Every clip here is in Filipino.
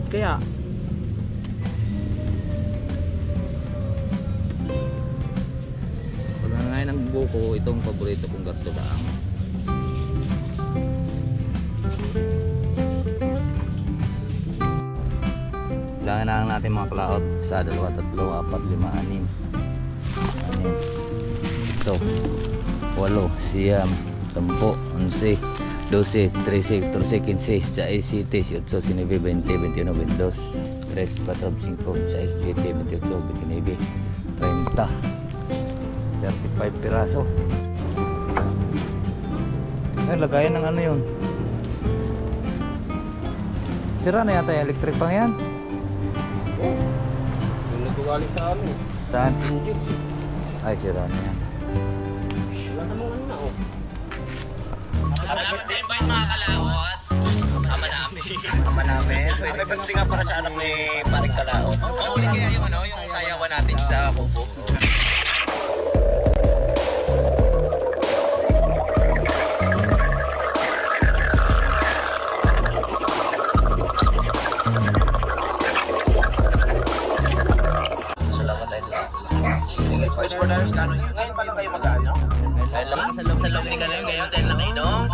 kaya? Pag nangain ng buko, itong paborito kong gatlugang. Kailangan na natin mga kalaot sa 2, 3, 4, 5, 6, 7, 8, 9, 10, 11, 12, 13, 14, 15, 16, 17, 18, 19, 20, 21, 22, 23, 24, 25, 26, 27, 28, 29, 30, 35 piraso. Ay, lagayan ng ano yun? Sira na yata yung electric pang yan. Yung nagagaling sa ano. Saan? Ay, sira na yan. Wala namang ano na oh. Salamat sa invite mga kalawat. Ama namin. Ama namin. May banti nga para sa anak ni Paring Kalao. Oo, ulit kaya yung ano, yung sayawan natin sa kubo. Vice Warden, ngayon pa lang kayo mag-ano? Dahil lang sa loob ni Kanoy ngayon dahil nakainom.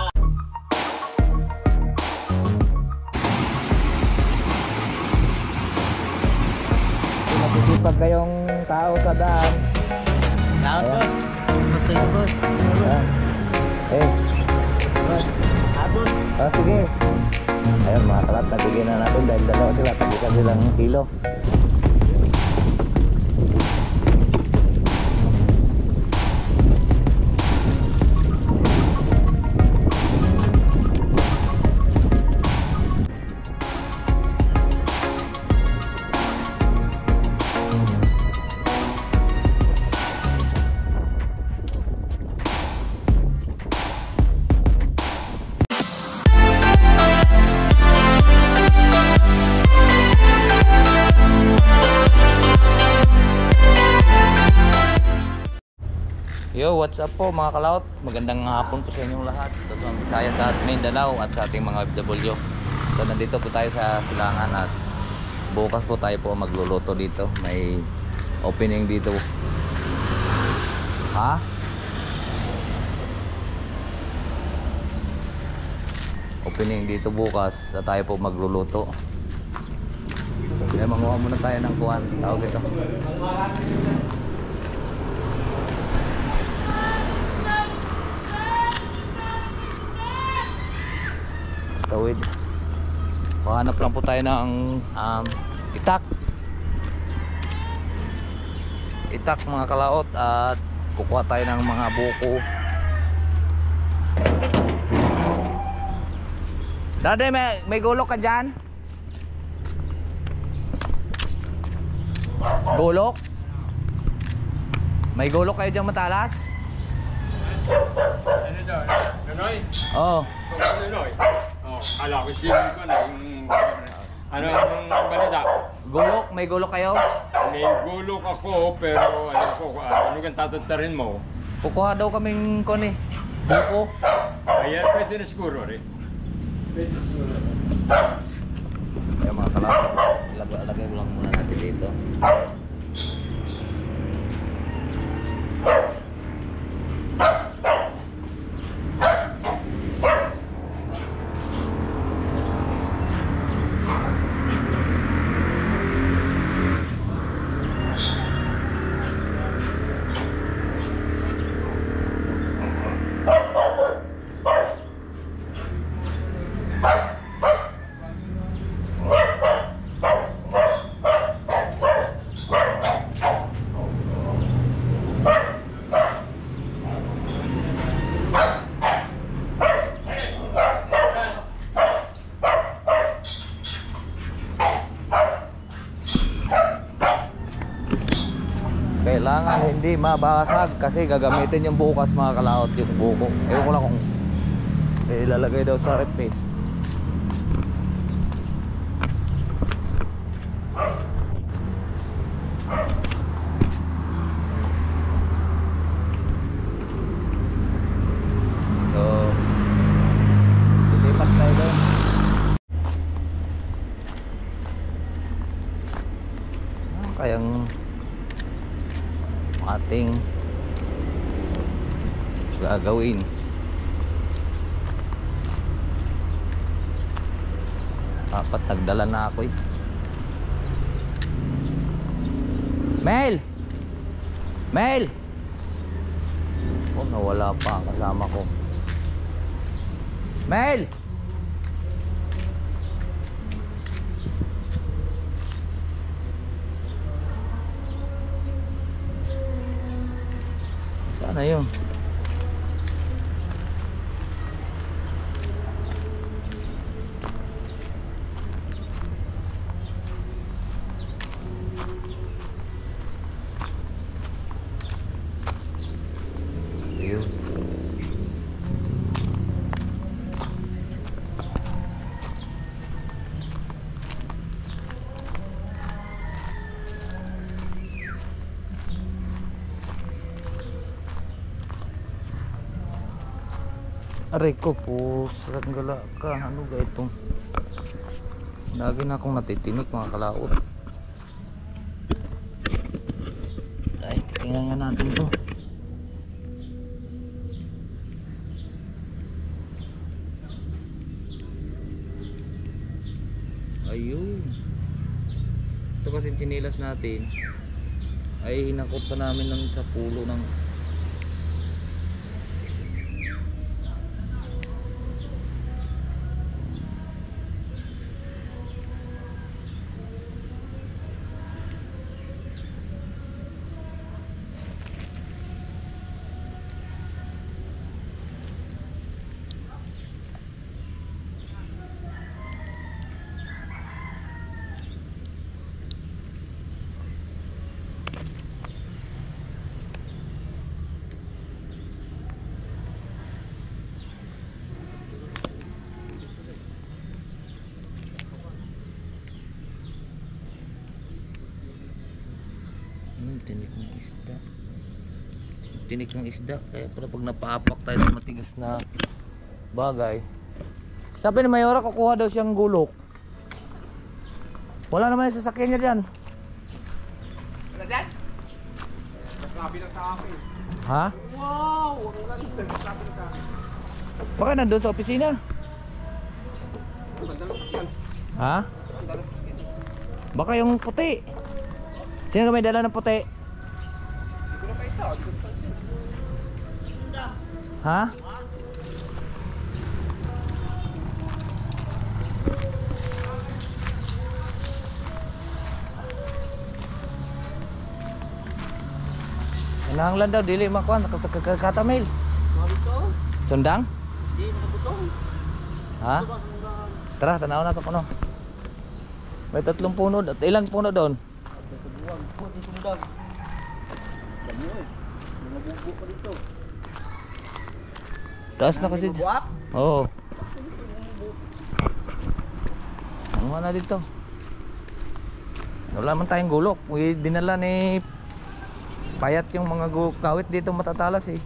Masisipag kayong tao sa daan. Tao boss. Basta yung boss. Eh. Sige. Ayun mga kalat, nabigyan na natin dahil dalawa sila. Tabikan silang kilo. Yo, what's up po mga kalaot? Magandang hapon po sa inyong lahat. Ito sa Visayas at Mindanao at sa ating mga FW. So nandito po tayo sa Silangan at bukas po tayo po magluluto dito. May opening dito. Ha? Opening dito bukas at tayo po magluluto. Kaya manguha muna tayo ng kuwan. Tawag ito. Tawid. Mahanap lang po tayo ng itak. Itak mga kalaot at kukuha tayo ng mga buko. Dade, may gulok ka dyan? Gulok? May gulok kayo dyan matalas? Ano daw? Nonoy? Oo. Nonoy? Oh, kala ko siya ko na yung ano yung balita. Gulok? May gulok kayo? May gulok ako pero ano ko ano kang tatatarin mo? Kukuha daw kaming koni. Buko. Ayan pwede na siguro rin. Pwede siguro. Kaya mga kalapit, lagay lang muna natin dito. Kailangan hindi mabasag kasi gagamitin yung bukas mga kalaot yung buko. Ewan ko lang kung ilalagay daw sa rep eh. So, silipat tayo doon. kayang ating gagawin. Dapat nagdala na ako eh. Mel! Mel! Oh, nawala pa ang kasama ko. Mel! Sana yun. Ayun. Aray ko po, gala ka. Ano ga itong lagi na akong natitinik mga kalaot. Ay, tingnan nga natin to. Ayun. Ito kasi chinilas natin ay hinakot pa namin ng sa pulo ng tinik ng isda. Tinik ng isda. Kaya pala pag napaapak tayo sa matigas na bagay. Sabi ni Mayora, kukuha daw siyang gulok. Wala naman yung sasakyan niya dyan. Wala dyan? Nagsabi ng kape. Ha? Wow! Wala lang. Nagsabi ng kape. Baka nandun sa opisina. Ha? Baka yung puti. Sino ka may dala ng puti? Ha? Nanglan daw dili makuan katamil. Sundang? Hindi, nakabutong. Ha? Tara, tanaw na ito puno. May 3 puno. Ilang puno doon? Taas na kasi. Oo. Ano na dito? Wala man tayong gulok. Dinala ni Payat yung mga kawit dito matatalas eh.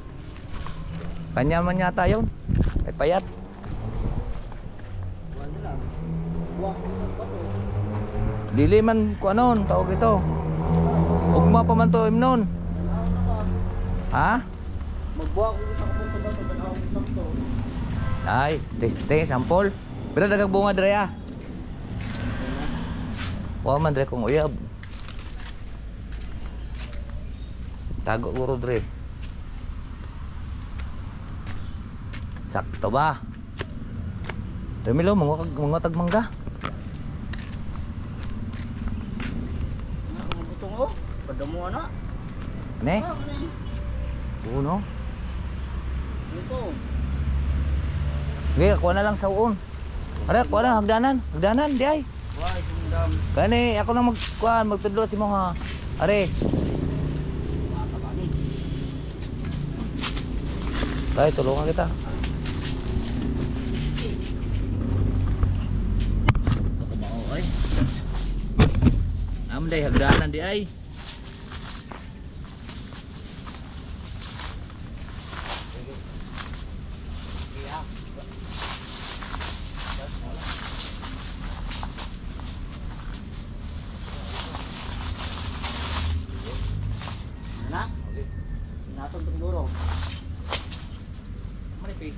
Kanya man yata yun. Ay Payat. Dili man ko anon tawag ito. Ugma pa man to imnon. Ha? Magbuha ko sa kapong sa bato, tanawag ng to. Ay, teste, sampol. Pero dagag bunga dre ah. Wa man dre kung uyab. Tago guro dre. Sakto ba? Remilo mga tagmangga. Ang butong oh, padamo ana. Ne? Uno. Ito. Sige, kuha na lang sa uon. Ara, kuha na hagdanan. Hagdanan di ay. Why sundam? Kani ako nang magkuan magtudlo si mo ha. Are. Tay, tulungan kita. Kumao ay. Am day hagdanan di ay.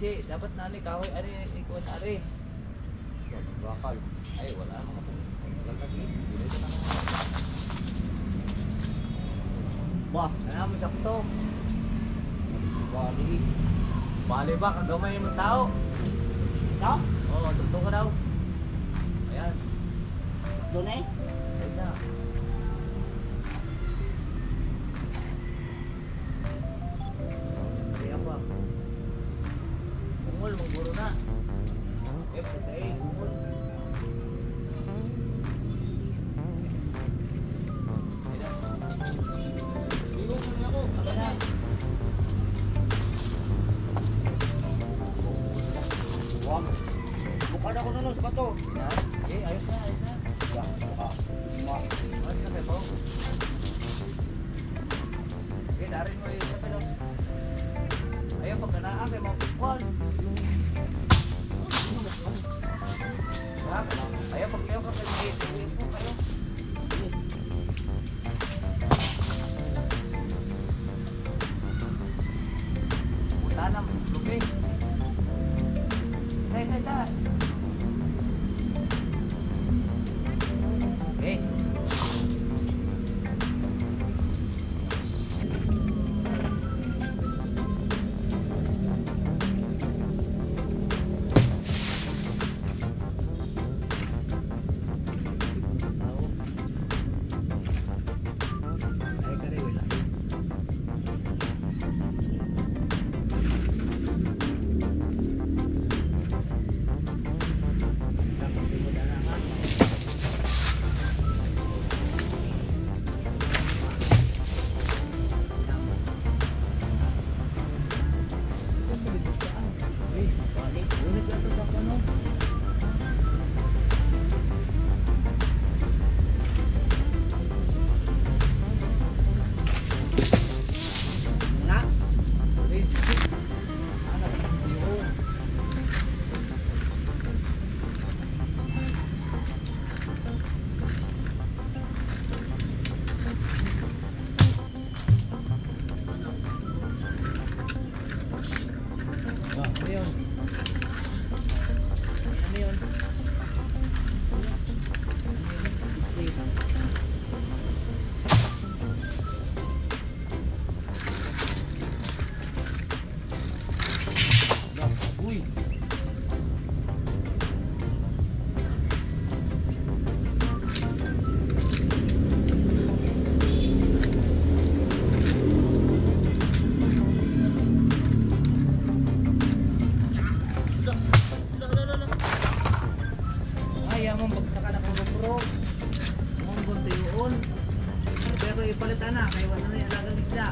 si dapat na ni kahoy ari ikuan ari. Bakal. Ay wala mo ka. Wala kasi. Dito na. Ba, Ana mo sakto. bali. Bali ba kagamay mo tao? Tao? Oo, tugtog ka daw. Ayan. Doon eh. Ayun na. Kaya pa. Ungol, magburo na. Eh, putay, ungol. Wag. Bukad ako na sa bato. Yan. Eh, ayos na, ayos na. Ya, baka. Ayos na kayo po. Okay, darin mo yung sabi doon. Ayaw, pag kanaan kayo mga pukwan. Ayaw, pag kayo ka kayo po kayo. Punta na, lubi. Isa. Okay. Ay, kariwil lang. Na? Ano yun? Ano yun? Uy. Ayaw mong bagsakan ako bro. Mong buntiyon. Pero ipalitan na, kaya wala na yung alagang isda.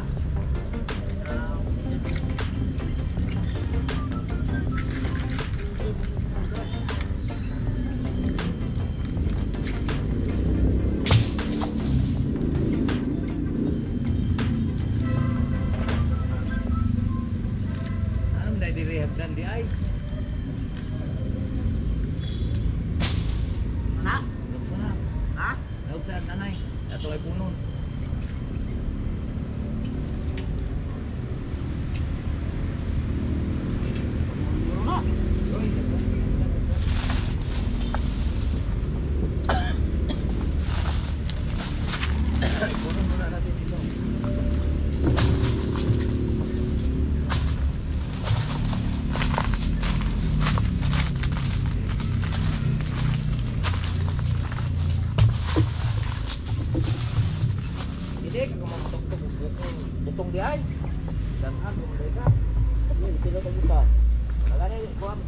Ano na di-rehab dan di ay? Na? Lugso na. Ha? Lugso na nanay. Ito ay punon. Puro na. Punon muna natin dito. Hindi, kung mamutok-tok, butong di ay. Danhan, bumulay ka. Hindi, kilo ka kita. Wala na yun, buwan.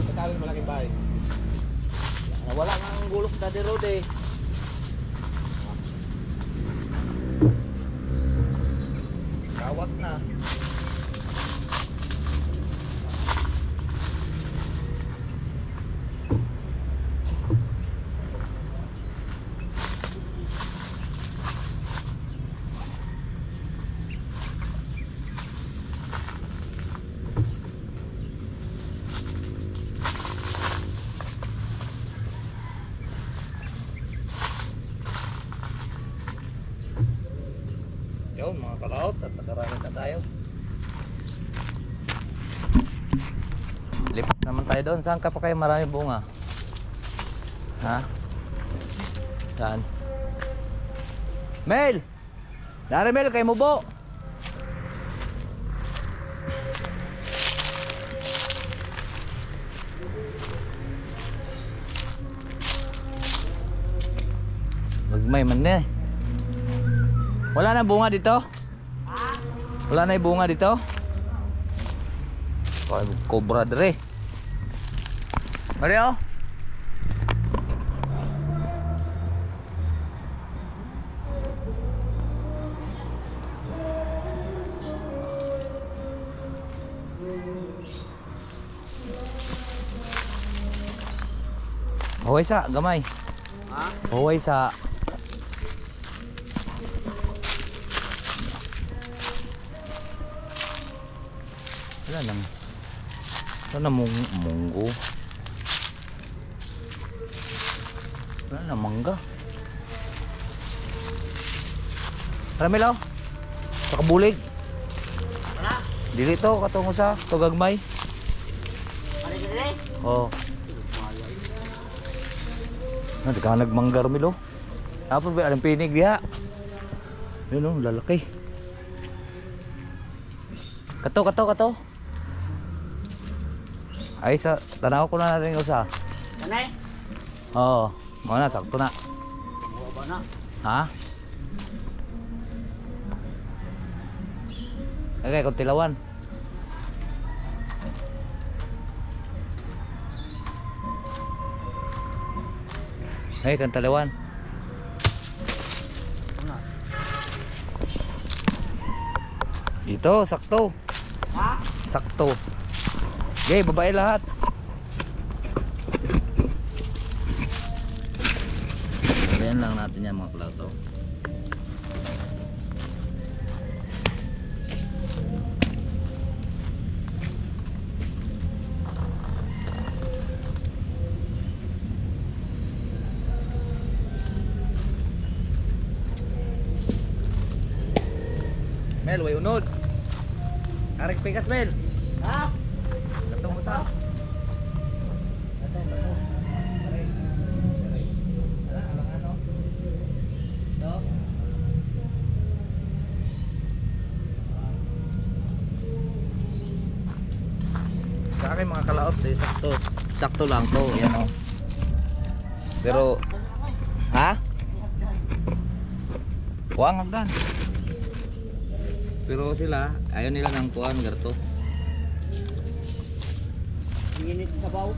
Katawin malaking bahay. Wala nga ang gulok na di road eh. Kawat na. Yun, mga kalaot at nakarami na tayo. Lipat naman tayo doon. Saan ka pa kayo marami bunga? Ha? Saan? Mel! Dari Mel, kay Mubo! Magmay man na eh. Wala na bunga dito? Wala na yung bunga dito? Cobra dre. Mario? Huway sa, gamay. Ha? Huway sa. Wala lang. Wala na munggo. Wala na mangga. Ramilo. Sa kabulig. Wala? Dili to katungo sa tugagmay. Ano dili? Oh. Di ka nagmanggar Ramilo. Apa ba ang pinig diha? Yun oh, lalaki. Kato. Ay sa tanaw ko na rin usa. Kanay? Oo, mo na sakto na. Buwa ba na? Ha? Okay, kung tilawan. Hey, kung tilawan. Dito, sakto. Ha? Sakto. Okay, babae lahat. Ayan lang natin yan mga plato. Mel, way unod. Karek pikas Mel. Ha? Katong mo ta. Sa akin mga kalaot eh, sakto. Sakto lang to, yan oh. Pero ha? Kuwang hagdan. Pero sila ayaw nila ng kuwan garto. Init sa baw.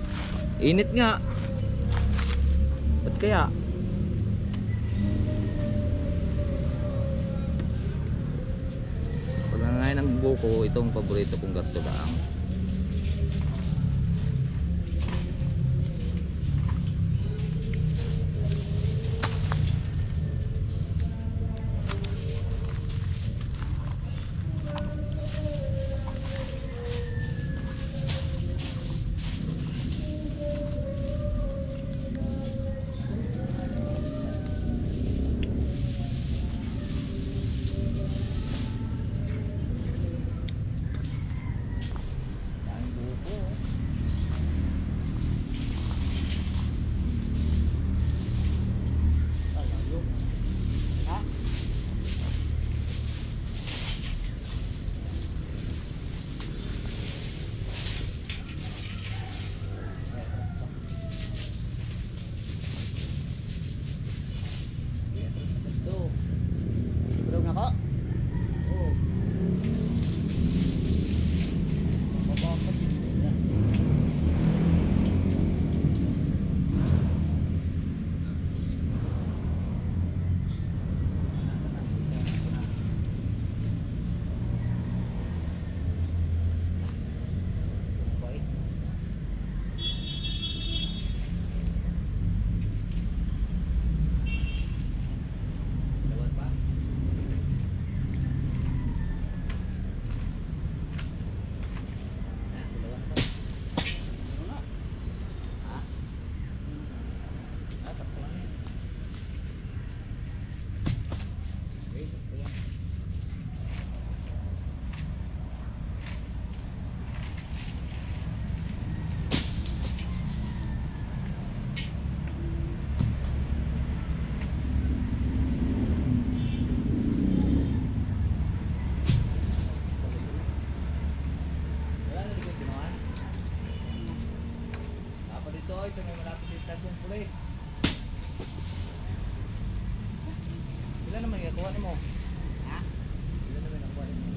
Init nga. Ba't kaya? Pag nangain ng buko, itong paborito kong garto daang. oy, sa may malapit sa station police. Ilan naman ginagawa ni mo? Ha? Ilan naman ginagawa ni mo?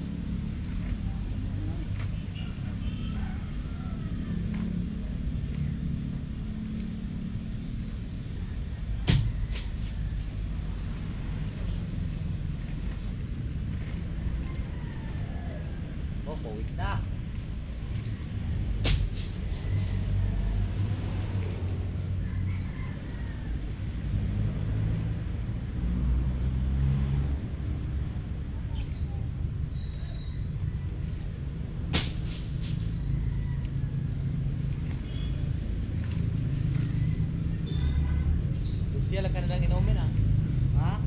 Oh, pawis na. Social ka nilang inumin ah. Ha?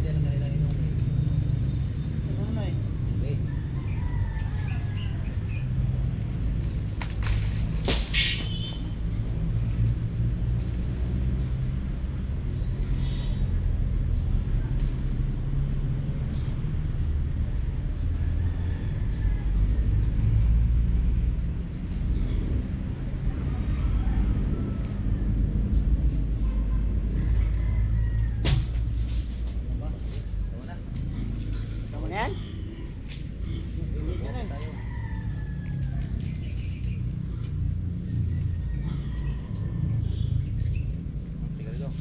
Social ka nilang inumin. Ano na eh? Okay. Tama na yan? Init na eh. Sigarilyo.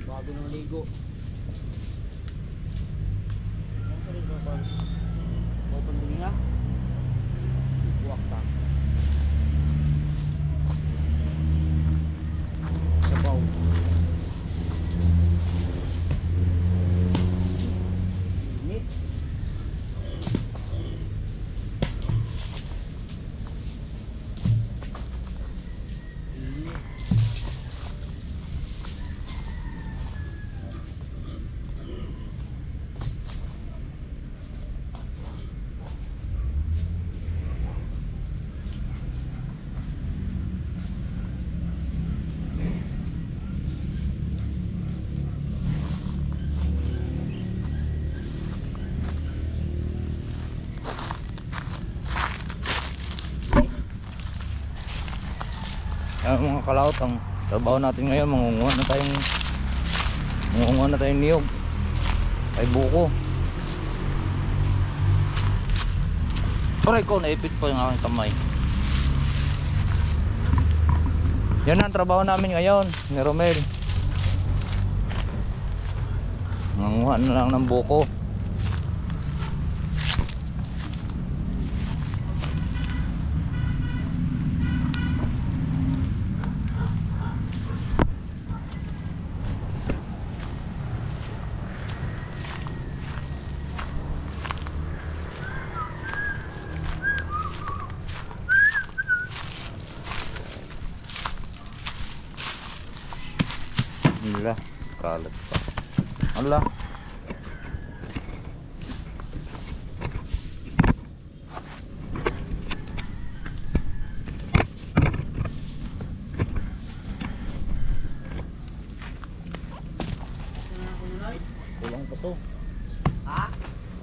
Bago ng ligo. Ano rin ba ba? Open din nga. Buwak pa. Sabaw. Init. Init. Mga kalaot, ang trabaho natin ngayon, mangunguha na tayong niyog ay buko. Aray ko, naipit pa yung aking kamay. Yan ang trabaho namin ngayon ni Romel. Mangunguha na lang ng buko. Ala, kalat pa. Ala. Kulang pa to. Ha?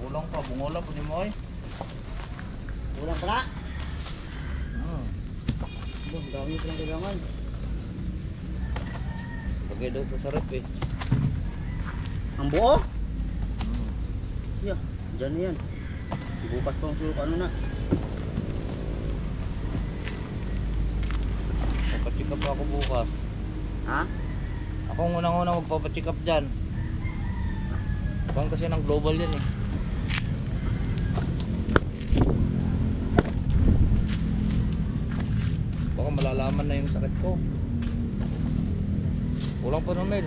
Kulang pa, bungola po ni Moy. Ulang pala. Dami silang kailangan. Lagay daw sa sarap eh. Ang buo? Yeah, dyan na yan. Bukas pa ang sulok ano na. Magpa-check up ako bukas. Ha? Ako ang unang-unang magpapacheck up dyan. Bang kasi ng global yan eh. Baka malalaman na yung sakit ko. Kulang pa Romel.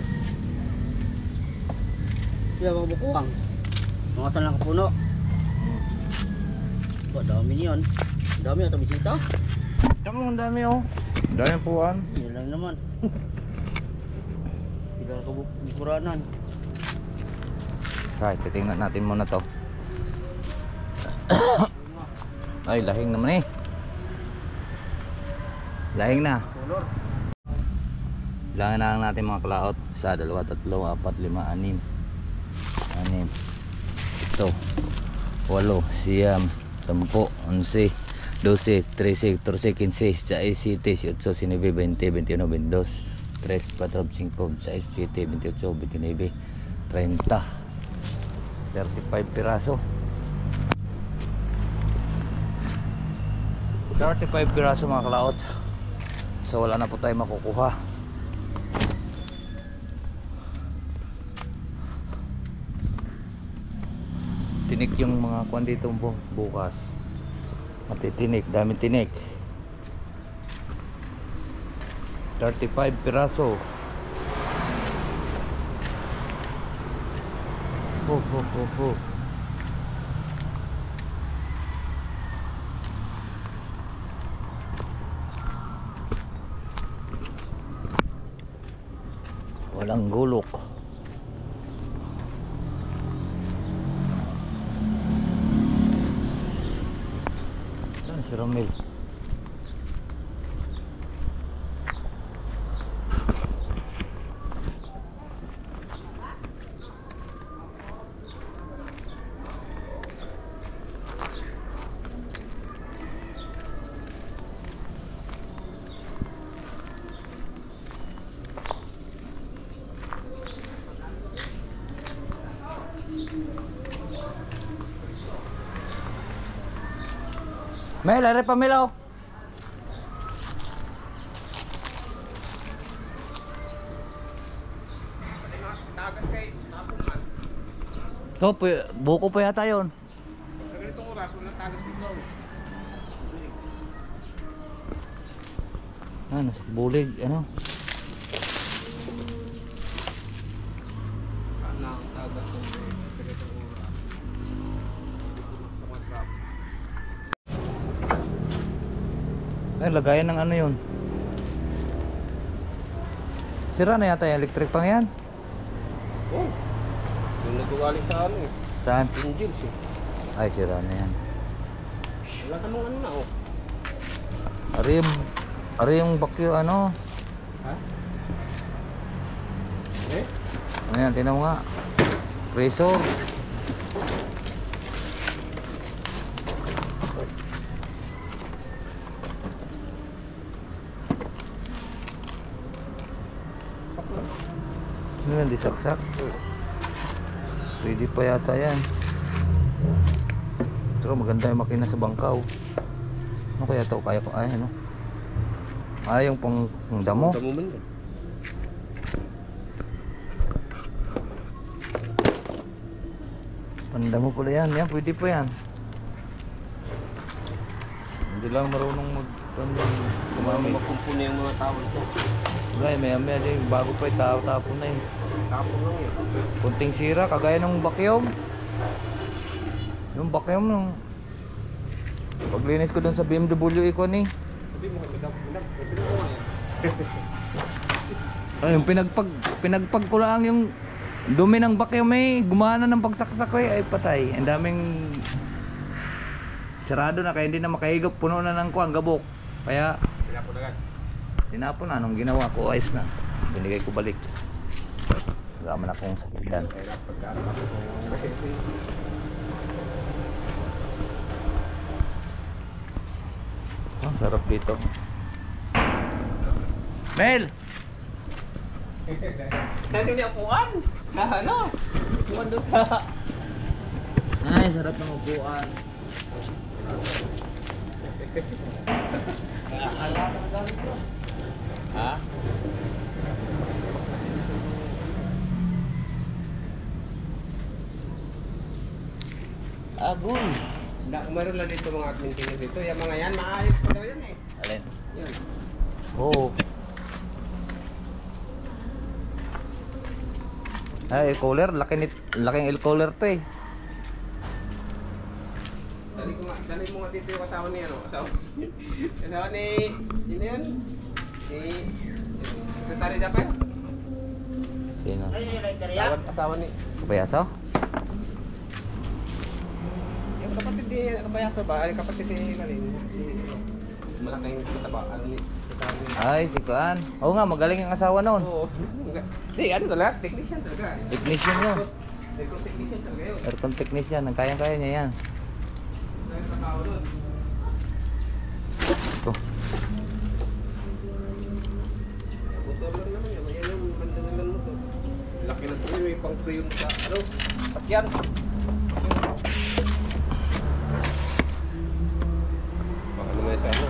Sila mga bukuang. Mga talang kapuno. Ba, dami niyan. Dami ata bisita. Tama ang dami oh. Dami ang puwan. Yan lang naman. Tidak ka bukuranan. Right, titingnan natin muna to. Ay, lahing naman eh. Lahing na. Color. Bilangin na lang natin mga kalaot. 1, 2, 3, 4, 5, 6. 7, 8. 8. 10, 11, 12, 13, 14, 15, 16, 17, 18, 19, 20, 21, 22, 23, 24, 25, 26, 27, 28, 29, 30, 35 piraso. 35 piraso mga kalaot. So wala na po tayo makukuha. Tinik yung mga kwan dito bukas. Matitinik, daming tinik. 35 piraso. Ho. Walang gulok. Saan si Romel? Mel, are pa Mel. Oh, buko pa yata yun. Sa ganitong oras, walang tagas dito. Ano, bulig, ano? Ang tagas dito sa ganitong oras. Sa mga trap. Ay, lagayan ng ano yun. Sira na yata yung electric pang yan. Oh, yung nagkugaling sa ano eh. Saan? Angels eh. Ay, sira na yan. Wala ka nung ano na oh. Ari yung bakyo ano. Ha? Eh? Ayan, tinan mo nga. Pressure. Ano yan, di saksak? Pwede pa yata yan. Pero maganda yung makina sa bangkaw. Ano kaya ito? Kaya ko, ay ano? Ay, yung pang damo. Damo man yun. Pandamo pala yan. Yan, pwede pa yan. Hindi lang marunong gumamit. Magkumpuni yung mga tao ito. Ay, maya din. Bago pa yung tapon na yun. Tapon lang yun. Kunting sira, kagaya ng vacuum. Yung vacuum nung paglinis ko dun sa BMW Econ eh. Sabi mo, pinag ko nga yan. Ay, yung pinagpag ko lang yung dumi ng vacuum eh. Gumana ng pagsaksak ko eh. Ay patay. Ang daming sarado na kaya hindi na makahigop. Puno na ng kuwang gabok. Kaya Pinapon agad. tinapon na. Nung ginawa ko, ayos na. Binigay ko balik. Gaman akong sakyan. Kaya pagkaan ako. Ang sarap dito. Mel! Ano niya upuan? Na ano? Upuan doon sa... Ay, sarap ng upuan. Ha? Agoy! Meron lang dito mga admin tingin dito. Yung mga yan, maayos pa daw yan eh. Alin? Yan. Oo. Ay, air cooler. Laking air cooler to eh. Dali mo nga dito yung asawa ni ano? Asawa ni... Yun yan? Ni... Secretary Japan? Sino? Asawa ni... Kapayaso? Yung kapatid ni Kabayaso ba? Ay, kapatid ni Kaling. Malaking kataba. Ano ni... Ay, si Kuan. Oo nga, magaling ang asawa noon. Oo. Di, ano talaga? Technician talaga. Technician yun. Aircon technician talaga yun. Aircon technician. Ang kayang-kaya niya yan. sa tao doon. Ito. Motor lang naman yan. Ayan yung mandalan ng motor. Laki na ito. May pang free yung sa ano. Sakyan. Baka naman sa ano.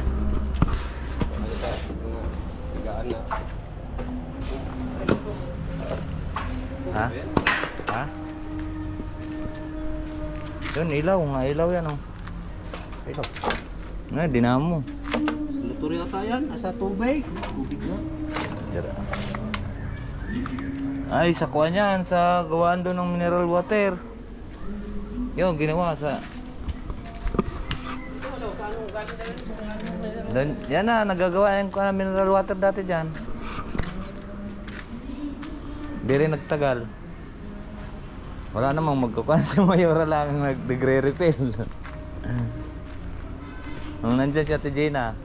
Baka sa mga tigaan na. Ha? Ha? Yun, ilaw. Nga ilaw yan, oh. Ito. Nga, dinamo. Motor yata yan. Asa tubig. Tubig na. Tira. Ay, sa kuha niyan. Sa gawaan doon ng mineral water. Yun, ginawa sa... Yan na, nagagawa yung kuha ng mineral water dati dyan. Di rin nagtagal. Wala namang magkukuha si Mayora lang nagre-refill. Nung nandyan si Ate Gina,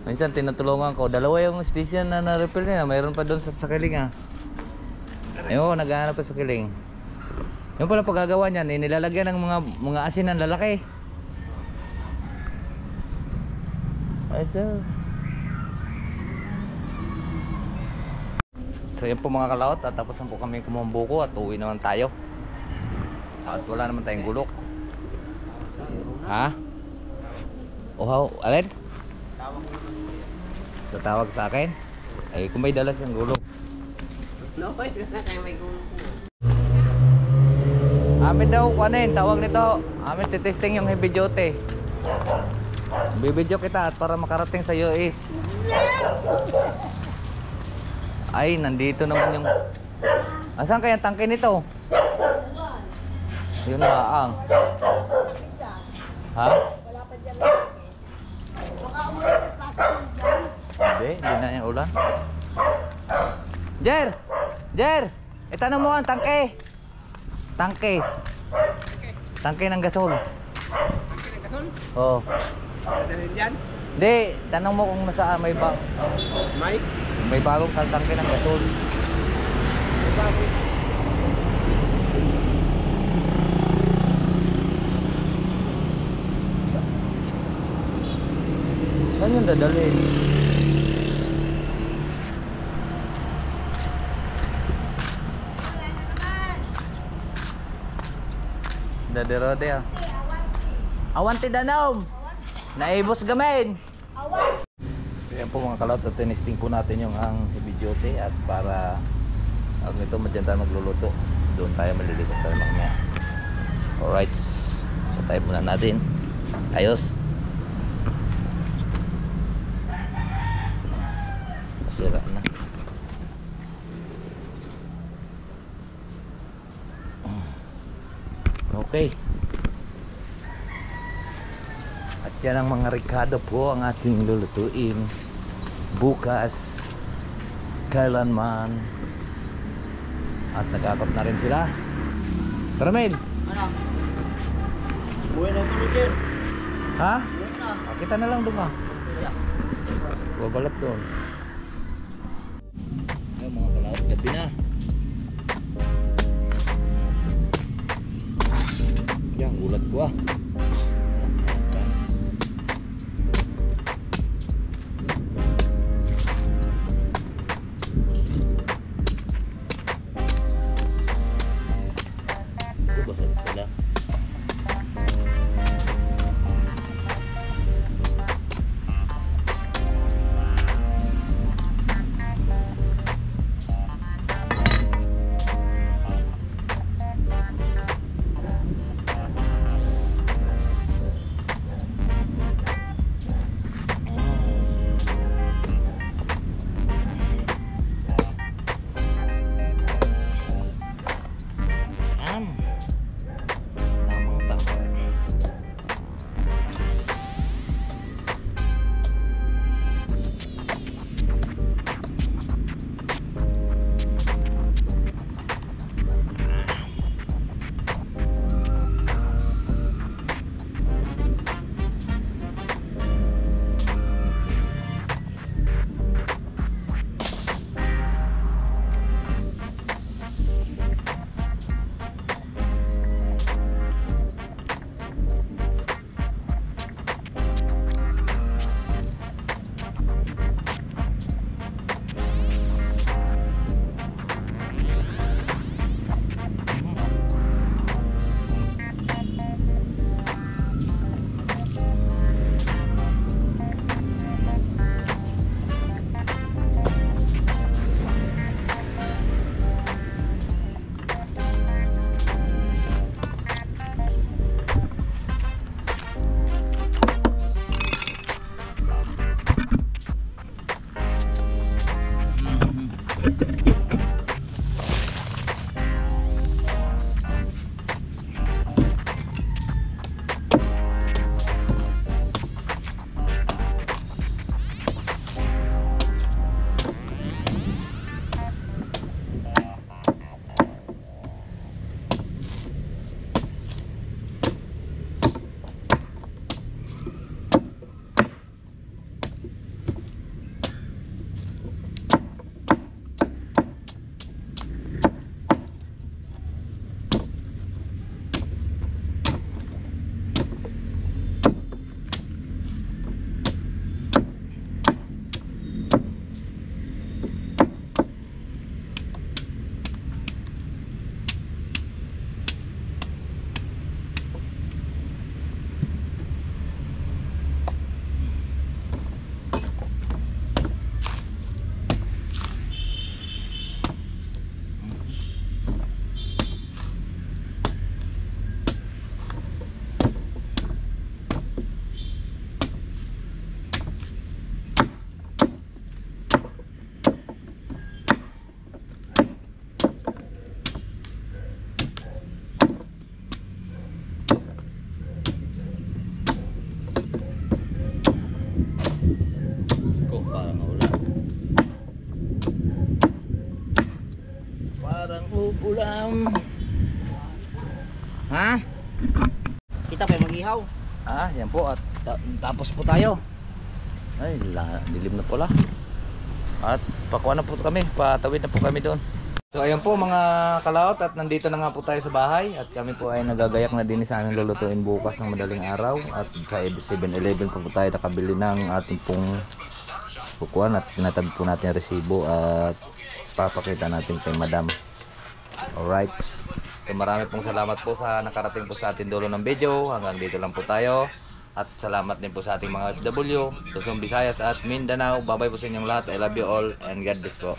minsan tinutulungan ko. Dalawa yung station na na-refill niya. Mayroon pa doon sa Kiling, ah. Ayun, naghahanap pa sa Kiling. Yung pala paggagawa niyan, nilalagyan ng mga asin ng lalaki. Ay, sir. So yan po mga kalaot, at tapos na po kami kumambuko at uwi naman tayo. At wala naman tayong gulok. Ha? Uhaw, alin? Tatawag sa akin? Ay, kung may dalas yung gulok. No, kaya may gulong na. Amin daw, kuanin, tawag nito. Amin titesting yung heavy duty. Bibidyo kita at para makarating sa US. Ay, nandito naman yung... Asan kaya tangke nito? Yun laang. Ha? Wala pa dyan lang. Baka ulan, pasok mo dyan. Hindi na yung ulan. Jer! Jer! Itanong mo ang tangke. Tangke. Tangke ng gasol. Tangke ng gasol? Oo. Dadalhin dyan? Hindi, tanong mo kung nasaan Mike? may bagong tangke ng gasol. Bakit? Saan yung dadalhin? Wala na naman. Daderode ah. Awan. Awanti danom! Naibos gamin! Awan. Ayan po mga kalot, at tinisting po natin yung ang heavy duty at para ang ito madyan tayo magluluto. Doon tayo malilipat tayo mamaya. Alright, patay muna natin. Ayos. Masira na. Okay. At yan ang mga ricado po ang ating lulutuin bukas, kailanman. At nag-akot na rin sila. Karamel! Ano? Buhay na pinigil. Ha? Buhay na. Kita na lang doon ka. Kaya. Babalap doon. Ayun mga kalaot, gabi na. Yan, gulat ko ah. Basag pala. ulam. Ha? Kita pa mag-ihaw. Ah, yan po at tapos po tayo. Ay, dilim na pala. At pakuha na po kami, patawid na po kami doon. So ayan po mga kalaot at nandito na nga po tayo sa bahay at kami po ay nagagayak na din sa aming lulutuin bukas ng madaling araw at sa 7-Eleven po tayo nakabili ng ating pong bukuan at tinatabi po natin ang resibo at papakita natin kay madam. Alright, so marami pong salamat po sa nakarating po sa ating dulo ng video. Hanggang dito lang po tayo at salamat din po sa ating mga OFW, Luzon, Visayas at Mindanao. Bye bye po sa inyong lahat. I love you all and God bless po.